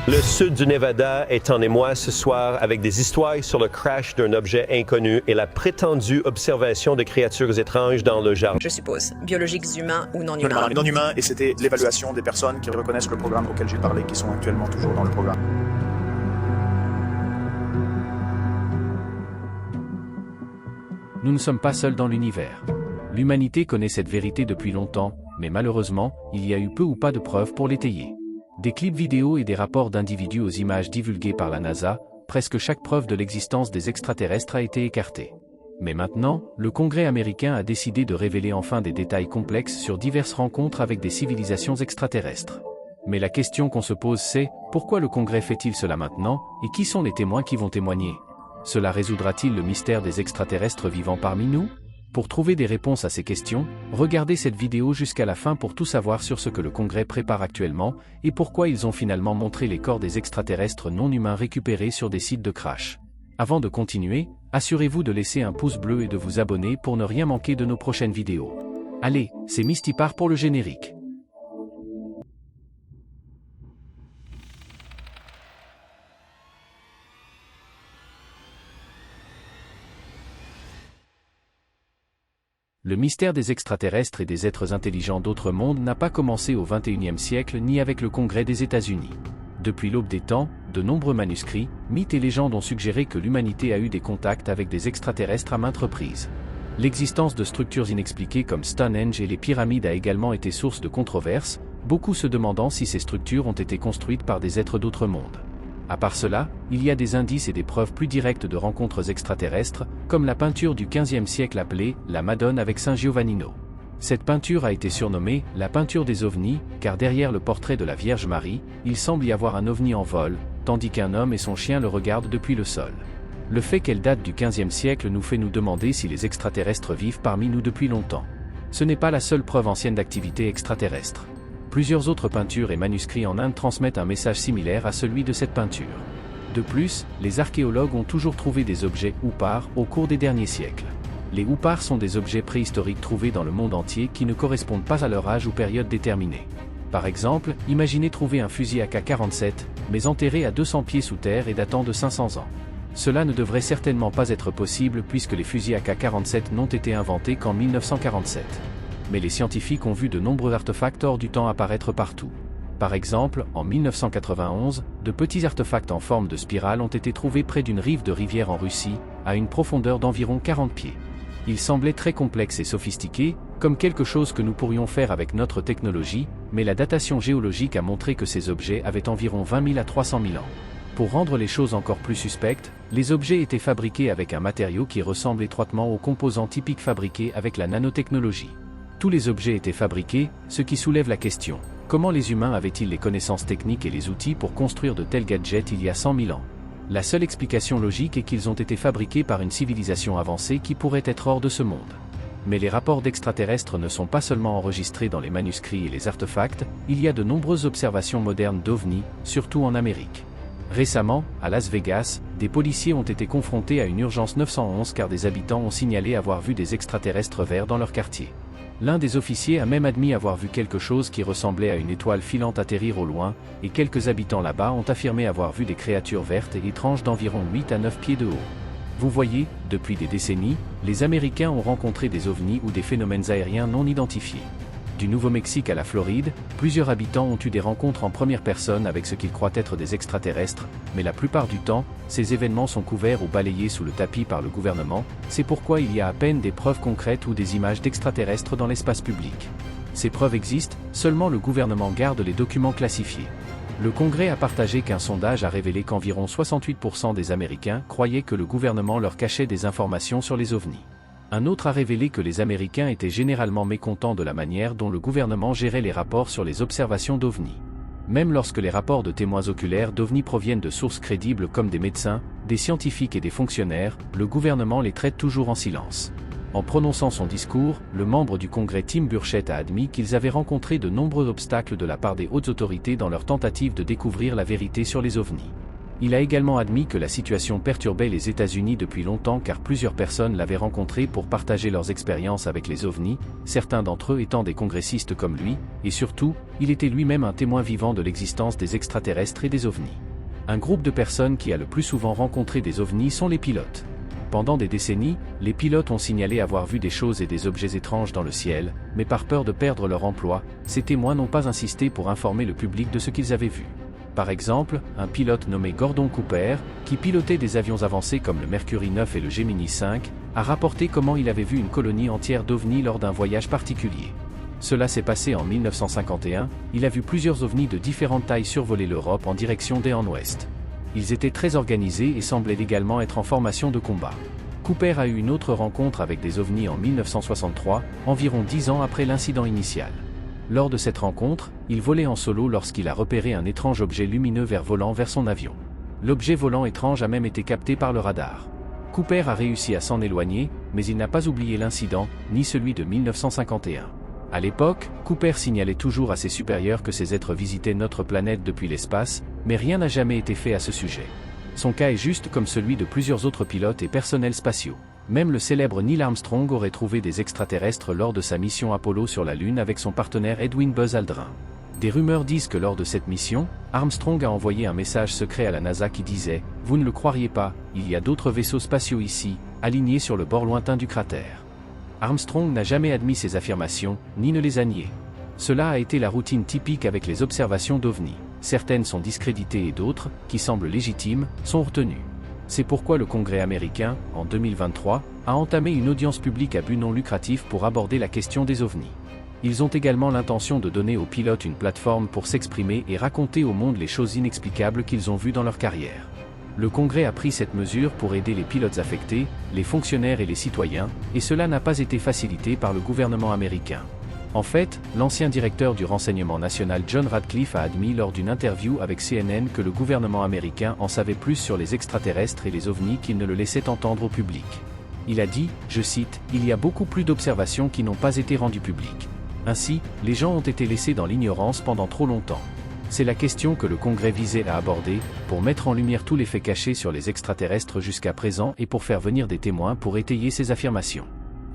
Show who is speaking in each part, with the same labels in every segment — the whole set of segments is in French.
Speaker 1: Le sud du Nevada est en émoi ce soir avec des histoires sur le crash d'un objet inconnu et la prétendue observation de créatures étranges dans le jardin.
Speaker 2: Je suppose, biologiques humains ou non humains.
Speaker 3: Non humains, et c'était l'évaluation des personnes qui reconnaissent le programme auquel j'ai parlé, qui sont actuellement toujours dans le programme.
Speaker 4: Nous ne sommes pas seuls dans l'univers. L'humanité connaît cette vérité depuis longtemps, mais malheureusement, il y a eu peu ou pas de preuves pour l'étayer. Des clips vidéo et des rapports d'individus aux images divulguées par la NASA, presque chaque preuve de l'existence des extraterrestres a été écartée. Mais maintenant, le Congrès américain a décidé de révéler enfin des détails complexes sur diverses rencontres avec des civilisations extraterrestres. Mais la question qu'on se pose c'est, pourquoi le Congrès fait-il cela maintenant, et qui sont les témoins qui vont témoigner? Cela résoudra-t-il le mystère des extraterrestres vivant parmi nous? Pour trouver des réponses à ces questions, regardez cette vidéo jusqu'à la fin pour tout savoir sur ce que le Congrès prépare actuellement, et pourquoi ils ont finalement montré les corps des extraterrestres non humains récupérés sur des sites de crash. Avant de continuer, assurez-vous de laisser un pouce bleu et de vous abonner pour ne rien manquer de nos prochaines vidéos. Allez, c'est Mystipar pour le générique. Le mystère des extraterrestres et des êtres intelligents d'autres mondes n'a pas commencé au XXIe siècle ni avec le Congrès des États-Unis. Depuis l'aube des temps, de nombreux manuscrits, mythes et légendes ont suggéré que l'humanité a eu des contacts avec des extraterrestres à maintes reprises. L'existence de structures inexpliquées comme Stonehenge et les pyramides a également été source de controverses, beaucoup se demandant si ces structures ont été construites par des êtres d'autres mondes. À part cela, il y a des indices et des preuves plus directes de rencontres extraterrestres, comme la peinture du XVe siècle appelée « La Madone avec Saint Giovannino ». Cette peinture a été surnommée « la peinture des ovnis » car derrière le portrait de la Vierge Marie, il semble y avoir un ovni en vol, tandis qu'un homme et son chien le regardent depuis le sol. Le fait qu'elle date du XVe siècle nous fait nous demander si les extraterrestres vivent parmi nous depuis longtemps. Ce n'est pas la seule preuve ancienne d'activité extraterrestre. Plusieurs autres peintures et manuscrits en Inde transmettent un message similaire à celui de cette peinture. De plus, les archéologues ont toujours trouvé des objets houpars au cours des derniers siècles. Les houpars sont des objets préhistoriques trouvés dans le monde entier qui ne correspondent pas à leur âge ou période déterminée. Par exemple, imaginez trouver un fusil AK-47, mais enterré à 200 pieds sous terre et datant de 500 ans. Cela ne devrait certainement pas être possible puisque les fusils AK-47 n'ont été inventés qu'en 1947. Mais les scientifiques ont vu de nombreux artefacts hors du temps apparaître partout. Par exemple, en 1991, de petits artefacts en forme de spirale ont été trouvés près d'une rive de rivière en Russie, à une profondeur d'environ 40 pieds. Ils semblaient très complexes et sophistiqués, comme quelque chose que nous pourrions faire avec notre technologie, mais la datation géologique a montré que ces objets avaient environ 20 000 à 300 000 ans. Pour rendre les choses encore plus suspectes, les objets étaient fabriqués avec un matériau qui ressemble étroitement aux composants typiques fabriqués avec la nanotechnologie. Tous les objets étaient fabriqués, ce qui soulève la question, comment les humains avaient-ils les connaissances techniques et les outils pour construire de tels gadgets il y a 100 000 ans? La seule explication logique est qu'ils ont été fabriqués par une civilisation avancée qui pourrait être hors de ce monde. Mais les rapports d'extraterrestres ne sont pas seulement enregistrés dans les manuscrits et les artefacts, il y a de nombreuses observations modernes d'OVNI, surtout en Amérique. Récemment, à Las Vegas, des policiers ont été confrontés à une urgence 911 car des habitants ont signalé avoir vu des extraterrestres verts dans leur quartier. L'un des officiers a même admis avoir vu quelque chose qui ressemblait à une étoile filante atterrir au loin, et quelques habitants là-bas ont affirmé avoir vu des créatures vertes et étranges d'environ 8 à 9 pieds de haut. Vous voyez, depuis des décennies, les Américains ont rencontré des ovnis ou des phénomènes aériens non identifiés. Du Nouveau-Mexique à la Floride, plusieurs habitants ont eu des rencontres en première personne avec ce qu'ils croient être des extraterrestres, mais la plupart du temps, ces événements sont couverts ou balayés sous le tapis par le gouvernement, c'est pourquoi il y a à peine des preuves concrètes ou des images d'extraterrestres dans l'espace public. Ces preuves existent, seulement le gouvernement garde les documents classifiés. Le Congrès a partagé qu'un sondage a révélé qu'environ 68% des Américains croyaient que le gouvernement leur cachait des informations sur les ovnis. Un autre a révélé que les Américains étaient généralement mécontents de la manière dont le gouvernement gérait les rapports sur les observations d'OVNI. Même lorsque les rapports de témoins oculaires d'OVNI proviennent de sources crédibles comme des médecins, des scientifiques et des fonctionnaires, le gouvernement les traite toujours en silence. En prononçant son discours, le membre du Congrès Tim Burchett a admis qu'ils avaient rencontré de nombreux obstacles de la part des hautes autorités dans leur tentative de découvrir la vérité sur les ovnis. Il a également admis que la situation perturbait les États-Unis depuis longtemps car plusieurs personnes l'avaient rencontré pour partager leurs expériences avec les ovnis, certains d'entre eux étant des congressistes comme lui, et surtout, il était lui-même un témoin vivant de l'existence des extraterrestres et des ovnis. Un groupe de personnes qui a le plus souvent rencontré des ovnis sont les pilotes. Pendant des décennies, les pilotes ont signalé avoir vu des choses et des objets étranges dans le ciel, mais par peur de perdre leur emploi, ces témoins n'ont pas insisté pour informer le public de ce qu'ils avaient vu. Par exemple, un pilote nommé Gordon Cooper, qui pilotait des avions avancés comme le Mercury 9 et le Gemini 5, a rapporté comment il avait vu une colonie entière d'ovnis lors d'un voyage particulier. Cela s'est passé en 1951, il a vu plusieurs ovnis de différentes tailles survoler l'Europe en direction des en ouest. Ils étaient très organisés et semblaient également être en formation de combat. Cooper a eu une autre rencontre avec des ovnis en 1963, environ 10 ans après l'incident initial. Lors de cette rencontre, il volait en solo lorsqu'il a repéré un étrange objet lumineux volant vers son avion. L'objet volant étrange a même été capté par le radar. Cooper a réussi à s'en éloigner, mais il n'a pas oublié l'incident, ni celui de 1951. À l'époque, Cooper signalait toujours à ses supérieurs que ces êtres visitaient notre planète depuis l'espace, mais rien n'a jamais été fait à ce sujet. Son cas est juste comme celui de plusieurs autres pilotes et personnels spatiaux. Même le célèbre Neil Armstrong aurait trouvé des extraterrestres lors de sa mission Apollo sur la Lune avec son partenaire Edwin Buzz Aldrin. Des rumeurs disent que lors de cette mission, Armstrong a envoyé un message secret à la NASA qui disait « Vous ne le croiriez pas, il y a d'autres vaisseaux spatiaux ici, alignés sur le bord lointain du cratère. » Armstrong n'a jamais admis ces affirmations, ni ne les a niées. Cela a été la routine typique avec les observations d'OVNI. Certaines sont discréditées et d'autres, qui semblent légitimes, sont retenues. C'est pourquoi le Congrès américain, en 2023, a entamé une audience publique à but non lucratif pour aborder la question des ovnis. Ils ont également l'intention de donner aux pilotes une plateforme pour s'exprimer et raconter au monde les choses inexplicables qu'ils ont vues dans leur carrière. Le Congrès a pris cette mesure pour aider les pilotes affectés, les fonctionnaires et les citoyens, et cela n'a pas été facilité par le gouvernement américain. En fait, l'ancien directeur du renseignement national John Radcliffe a admis lors d'une interview avec CNN que le gouvernement américain en savait plus sur les extraterrestres et les ovnis qu'il ne le laissait entendre au public. Il a dit, je cite, « Il y a beaucoup plus d'observations qui n'ont pas été rendues publiques. Ainsi, les gens ont été laissés dans l'ignorance pendant trop longtemps. » C'est la question que le Congrès visait à aborder, pour mettre en lumière tous les faits cachés sur les extraterrestres jusqu'à présent et pour faire venir des témoins pour étayer ces affirmations.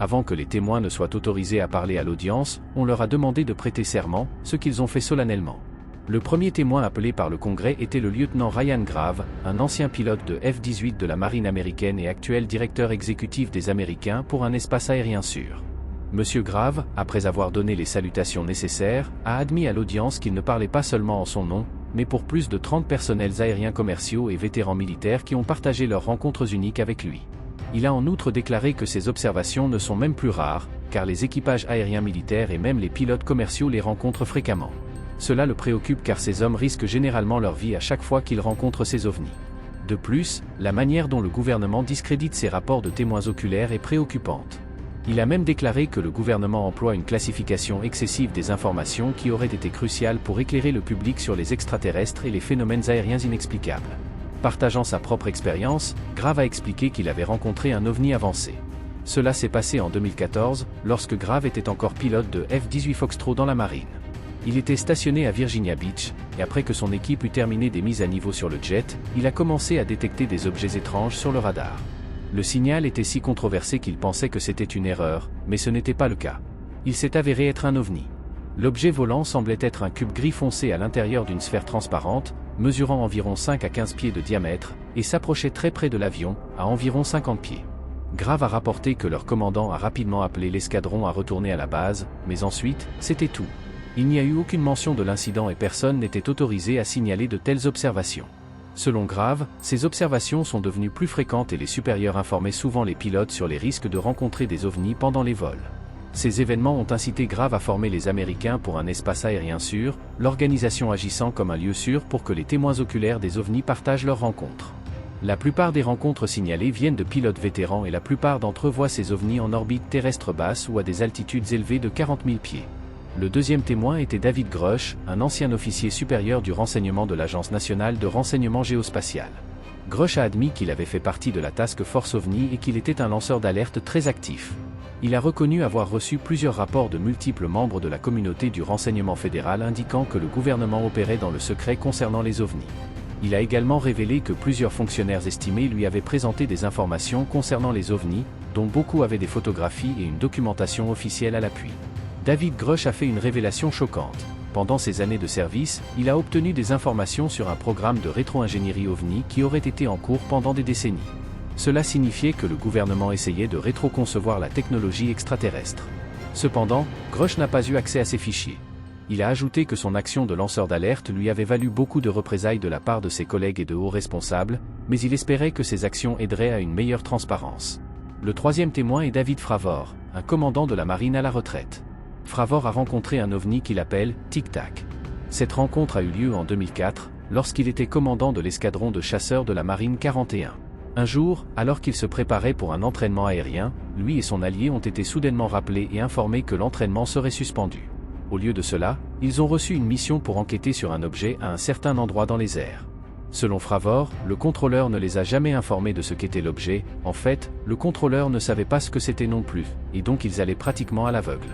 Speaker 4: Avant que les témoins ne soient autorisés à parler à l'audience, on leur a demandé de prêter serment, ce qu'ils ont fait solennellement. Le premier témoin appelé par le Congrès était le lieutenant Ryan Grave, un ancien pilote de F-18 de la marine américaine et actuel directeur exécutif des Américains pour un espace aérien sûr. Monsieur Grave, après avoir donné les salutations nécessaires, a admis à l'audience qu'il ne parlait pas seulement en son nom, mais pour plus de 30 personnels aériens commerciaux et vétérans militaires qui ont partagé leurs rencontres uniques avec lui. Il a en outre déclaré que ces observations ne sont même plus rares, car les équipages aériens militaires et même les pilotes commerciaux les rencontrent fréquemment. Cela le préoccupe car ces hommes risquent généralement leur vie à chaque fois qu'ils rencontrent ces ovnis. De plus, la manière dont le gouvernement discrédite ces rapports de témoins oculaires est préoccupante. Il a même déclaré que le gouvernement emploie une classification excessive des informations qui aurait été cruciale pour éclairer le public sur les extraterrestres et les phénomènes aériens inexplicables. Partageant sa propre expérience, Grave a expliqué qu'il avait rencontré un ovni avancé. Cela s'est passé en 2014, lorsque Grave était encore pilote de F-18 Foxtrot dans la marine. Il était stationné à Virginia Beach, et après que son équipe eut terminé des mises à niveau sur le jet, il a commencé à détecter des objets étranges sur le radar. Le signal était si controversé qu'il pensait que c'était une erreur, mais ce n'était pas le cas. Il s'est avéré être un ovni. L'objet volant semblait être un cube gris foncé à l'intérieur d'une sphère transparente, mesurant environ 5 à 15 pieds de diamètre, et s'approchait très près de l'avion, à environ 50 pieds. Grave a rapporté que leur commandant a rapidement appelé l'escadron à retourner à la base, mais ensuite, c'était tout. Il n'y a eu aucune mention de l'incident et personne n'était autorisé à signaler de telles observations. Selon Grave, ces observations sont devenues plus fréquentes et les supérieurs informaient souvent les pilotes sur les risques de rencontrer des ovnis pendant les vols. Ces événements ont incité Grave à former les Américains pour un espace aérien sûr, l'organisation agissant comme un lieu sûr pour que les témoins oculaires des ovnis partagent leurs rencontres. La plupart des rencontres signalées viennent de pilotes vétérans et la plupart d'entre eux voient ces ovnis en orbite terrestre basse ou à des altitudes élevées de 40 000 pieds. Le deuxième témoin était David Grush, un ancien officier supérieur du renseignement de l'Agence nationale de renseignement géospatial. Grush a admis qu'il avait fait partie de la Task Force OVNI et qu'il était un lanceur d'alerte très actif. Il a reconnu avoir reçu plusieurs rapports de multiples membres de la communauté du renseignement fédéral indiquant que le gouvernement opérait dans le secret concernant les ovnis. Il a également révélé que plusieurs fonctionnaires estimés lui avaient présenté des informations concernant les ovnis, dont beaucoup avaient des photographies et une documentation officielle à l'appui. David Grush a fait une révélation choquante. Pendant ses années de service, il a obtenu des informations sur un programme de rétro-ingénierie OVNI qui aurait été en cours pendant des décennies. Cela signifiait que le gouvernement essayait de rétro-concevoir la technologie extraterrestre. Cependant, Grush n'a pas eu accès à ces fichiers. Il a ajouté que son action de lanceur d'alerte lui avait valu beaucoup de représailles de la part de ses collègues et de hauts responsables, mais il espérait que ses actions aideraient à une meilleure transparence. Le troisième témoin est David Fravor, un commandant de la marine à la retraite. Fravor a rencontré un ovni qu'il appelle Tic Tac. Cette rencontre a eu lieu en 2004, lorsqu'il était commandant de l'escadron de chasseurs de la marine 41. Un jour, alors qu'il se préparait pour un entraînement aérien, lui et son allié ont été soudainement rappelés et informés que l'entraînement serait suspendu. Au lieu de cela, ils ont reçu une mission pour enquêter sur un objet à un certain endroit dans les airs. Selon Fravor, le contrôleur ne les a jamais informés de ce qu'était l'objet. En fait, le contrôleur ne savait pas ce que c'était non plus, et donc ils allaient pratiquement à l'aveugle.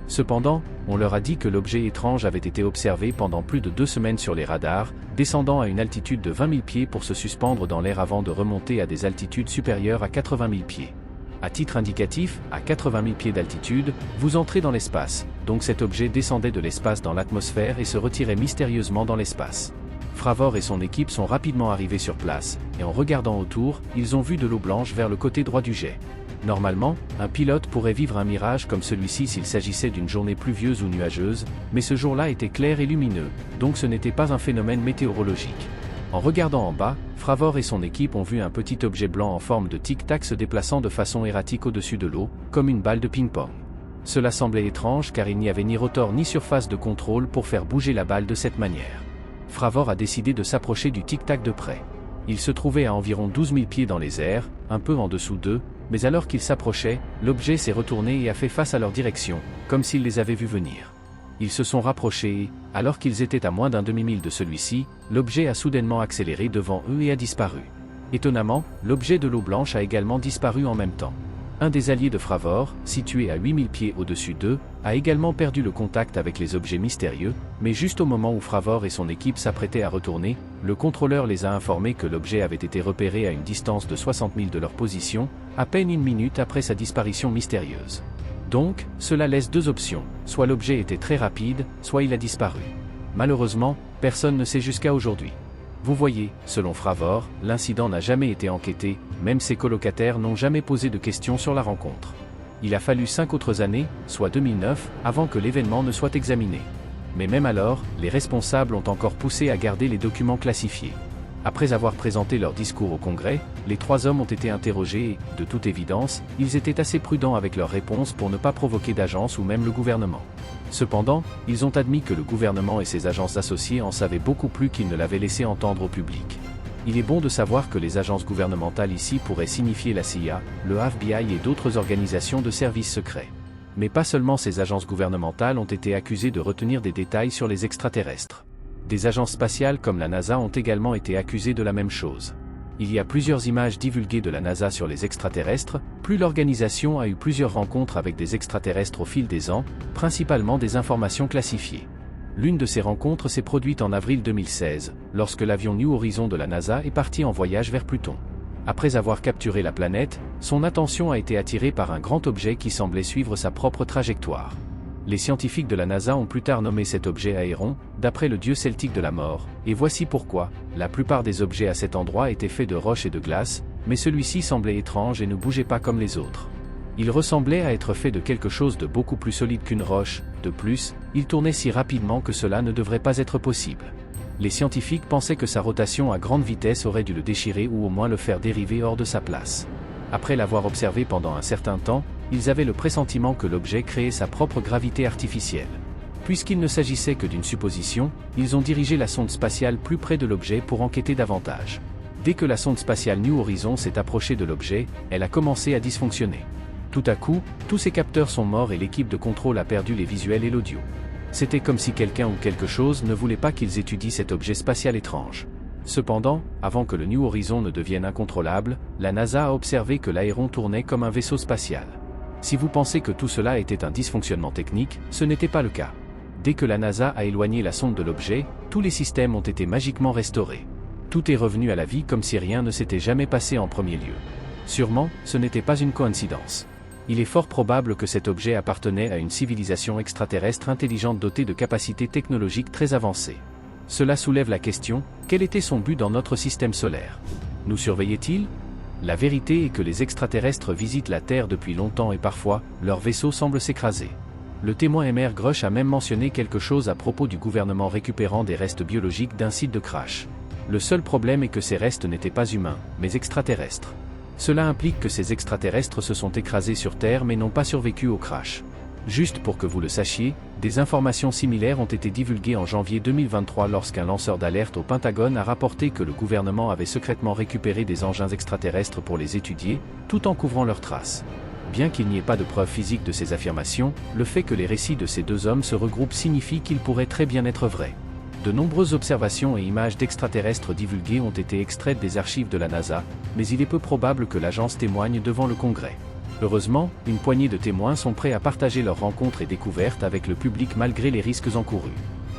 Speaker 4: Cependant, on leur a dit que l'objet étrange avait été observé pendant plus de 2 semaines sur les radars, descendant à une altitude de 20 000 pieds pour se suspendre dans l'air avant de remonter à des altitudes supérieures à 80 000 pieds. À titre indicatif, à 80 000 pieds d'altitude, vous entrez dans l'espace, donc cet objet descendait de l'espace dans l'atmosphère et se retirait mystérieusement dans l'espace. Fravor et son équipe sont rapidement arrivés sur place, et en regardant autour, ils ont vu de l'eau blanche vers le côté droit du jet. Normalement, un pilote pourrait vivre un mirage comme celui-ci s'il s'agissait d'une journée pluvieuse ou nuageuse, mais ce jour-là était clair et lumineux, donc ce n'était pas un phénomène météorologique. En regardant en bas, Fravor et son équipe ont vu un petit objet blanc en forme de tic-tac se déplaçant de façon erratique au-dessus de l'eau, comme une balle de ping-pong. Cela semblait étrange car il n'y avait ni rotor ni surface de contrôle pour faire bouger la balle de cette manière. Fravor a décidé de s'approcher du tic-tac de près. Il se trouvait à environ 12 000 pieds dans les airs, un peu en dessous d'eux, mais alors qu'il s'approchait, l'objet s'est retourné et a fait face à leur direction, comme s'il les avait vus venir. Ils se sont rapprochés et, alors qu'ils étaient à moins d'un demi-mille de celui-ci, l'objet a soudainement accéléré devant eux et a disparu. Étonnamment, l'objet de l'eau blanche a également disparu en même temps. Un des alliés de Fravor, situé à 8000 pieds au-dessus d'eux, a également perdu le contact avec les objets mystérieux, mais juste au moment où Fravor et son équipe s'apprêtaient à retourner, le contrôleur les a informés que l'objet avait été repéré à une distance de 60 000 de leur position, à peine 1 minute après sa disparition mystérieuse. Donc, cela laisse 2 options, soit l'objet était très rapide, soit il a disparu. Malheureusement, personne ne sait jusqu'à aujourd'hui. Vous voyez, selon Fravor, l'incident n'a jamais été enquêté, même ses colocataires n'ont jamais posé de questions sur la rencontre. Il a fallu 5 autres années, soit 2009, avant que l'événement ne soit examiné. Mais même alors, les responsables ont encore poussé à garder les documents classifiés. Après avoir présenté leur discours au Congrès, les 3 hommes ont été interrogés et, de toute évidence, ils étaient assez prudents avec leurs réponses pour ne pas provoquer d'agence ou même le gouvernement. Cependant, ils ont admis que le gouvernement et ses agences associées en savaient beaucoup plus qu'ils ne l'avaient laissé entendre au public. Il est bon de savoir que les agences gouvernementales ici pourraient signifier la CIA, le FBI et d'autres organisations de services secrets. Mais pas seulement ces agences gouvernementales ont été accusées de retenir des détails sur les extraterrestres. Des agences spatiales comme la NASA ont également été accusées de la même chose. Il y a plusieurs images divulguées de la NASA sur les extraterrestres, plus l'organisation a eu plusieurs rencontres avec des extraterrestres au fil des ans, principalement des informations classifiées. L'une de ces rencontres s'est produite en avril 2016, lorsque l'avion New Horizon de la NASA est parti en voyage vers Pluton. Après avoir capturé la planète, son attention a été attirée par un grand objet qui semblait suivre sa propre trajectoire. Les scientifiques de la NASA ont plus tard nommé cet objet Aéron, d'après le dieu celtique de la mort, et voici pourquoi. La plupart des objets à cet endroit étaient faits de roches et de glace, mais celui-ci semblait étrange et ne bougeait pas comme les autres. Il ressemblait à être fait de quelque chose de beaucoup plus solide qu'une roche, de plus, il tournait si rapidement que cela ne devrait pas être possible. Les scientifiques pensaient que sa rotation à grande vitesse aurait dû le déchirer ou au moins le faire dériver hors de sa place. Après l'avoir observé pendant un certain temps, ils avaient le pressentiment que l'objet créait sa propre gravité artificielle. Puisqu'il ne s'agissait que d'une supposition, ils ont dirigé la sonde spatiale plus près de l'objet pour enquêter davantage. Dès que la sonde spatiale New Horizon s'est approchée de l'objet, elle a commencé à dysfonctionner. Tout à coup, tous ses capteurs sont morts et l'équipe de contrôle a perdu les visuels et l'audio. C'était comme si quelqu'un ou quelque chose ne voulait pas qu'ils étudient cet objet spatial étrange. Cependant, avant que le New Horizon ne devienne incontrôlable, la NASA a observé que l'Aéron tournait comme un vaisseau spatial. Si vous pensez que tout cela était un dysfonctionnement technique, ce n'était pas le cas. Dès que la NASA a éloigné la sonde de l'objet, tous les systèmes ont été magiquement restaurés. Tout est revenu à la vie comme si rien ne s'était jamais passé en premier lieu. Sûrement, ce n'était pas une coïncidence. Il est fort probable que cet objet appartenait à une civilisation extraterrestre intelligente dotée de capacités technologiques très avancées. Cela soulève la question, quel était son but dans notre système solaire? Nous surveillait-il? La vérité est que les extraterrestres visitent la Terre depuis longtemps et parfois, leur vaisseau semble s'écraser. Le témoin Emer Grush a même mentionné quelque chose à propos du gouvernement récupérant des restes biologiques d'un site de crash. Le seul problème est que ces restes n'étaient pas humains, mais extraterrestres. Cela implique que ces extraterrestres se sont écrasés sur Terre mais n'ont pas survécu au crash. Juste pour que vous le sachiez, des informations similaires ont été divulguées en janvier 2023 lorsqu'un lanceur d'alerte au Pentagone a rapporté que le gouvernement avait secrètement récupéré des engins extraterrestres pour les étudier, tout en couvrant leurs traces. Bien qu'il n'y ait pas de preuves physiques de ces affirmations, le fait que les récits de ces deux hommes se regroupent signifie qu'ils pourraient très bien être vrais. De nombreuses observations et images d'extraterrestres divulguées ont été extraites des archives de la NASA, mais il est peu probable que l'agence témoigne devant le Congrès. Heureusement, une poignée de témoins sont prêts à partager leurs rencontres et découvertes avec le public malgré les risques encourus.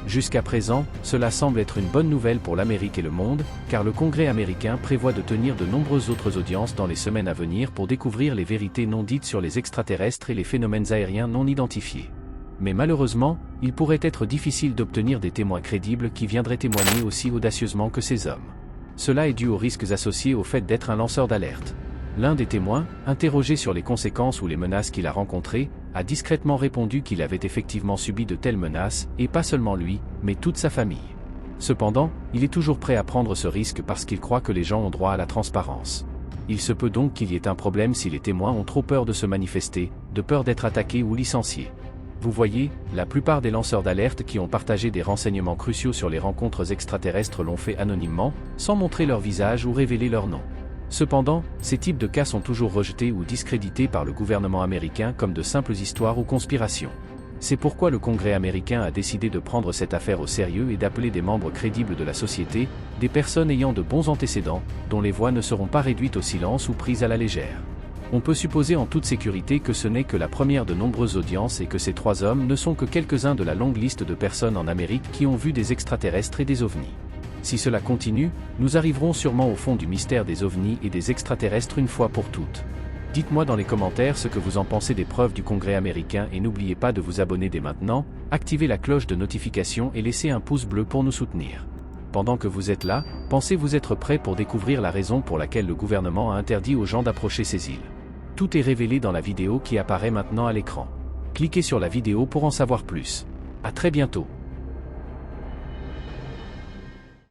Speaker 4: Jusqu'à présent, cela semble être une bonne nouvelle pour l'Amérique et le monde, car le Congrès américain prévoit de tenir de nombreuses autres audiences dans les semaines à venir pour découvrir les vérités non dites sur les extraterrestres et les phénomènes aériens non identifiés. Mais malheureusement, il pourrait être difficile d'obtenir des témoins crédibles qui viendraient témoigner aussi audacieusement que ces hommes. Cela est dû aux risques associés au fait d'être un lanceur d'alerte. L'un des témoins, interrogé sur les conséquences ou les menaces qu'il a rencontrées, a discrètement répondu qu'il avait effectivement subi de telles menaces, et pas seulement lui, mais toute sa famille. Cependant, il est toujours prêt à prendre ce risque parce qu'il croit que les gens ont droit à la transparence. Il se peut donc qu'il y ait un problème si les témoins ont trop peur de se manifester, de peur d'être attaqués ou licenciés. Vous voyez, la plupart des lanceurs d'alerte qui ont partagé des renseignements cruciaux sur les rencontres extraterrestres l'ont fait anonymement, sans montrer leur visage ou révéler leur nom. Cependant, ces types de cas sont toujours rejetés ou discrédités par le gouvernement américain comme de simples histoires ou conspirations. C'est pourquoi le Congrès américain a décidé de prendre cette affaire au sérieux et d'appeler des membres crédibles de la société, des personnes ayant de bons antécédents, dont les voix ne seront pas réduites au silence ou prises à la légère. On peut supposer en toute sécurité que ce n'est que la première de nombreuses audiences et que ces trois hommes ne sont que quelques-uns de la longue liste de personnes en Amérique qui ont vu des extraterrestres et des ovnis. Si cela continue, nous arriverons sûrement au fond du mystère des ovnis et des extraterrestres une fois pour toutes. Dites-moi dans les commentaires ce que vous en pensez des preuves du Congrès américain et n'oubliez pas de vous abonner dès maintenant, activez la cloche de notification et laissez un pouce bleu pour nous soutenir. Pendant que vous êtes là, pensez-vous être prêt pour découvrir la raison pour laquelle le gouvernement a interdit aux gens d'approcher ces îles? Tout est révélé dans la vidéo qui apparaît maintenant à l'écran. Cliquez sur la vidéo pour en savoir plus. À très bientôt.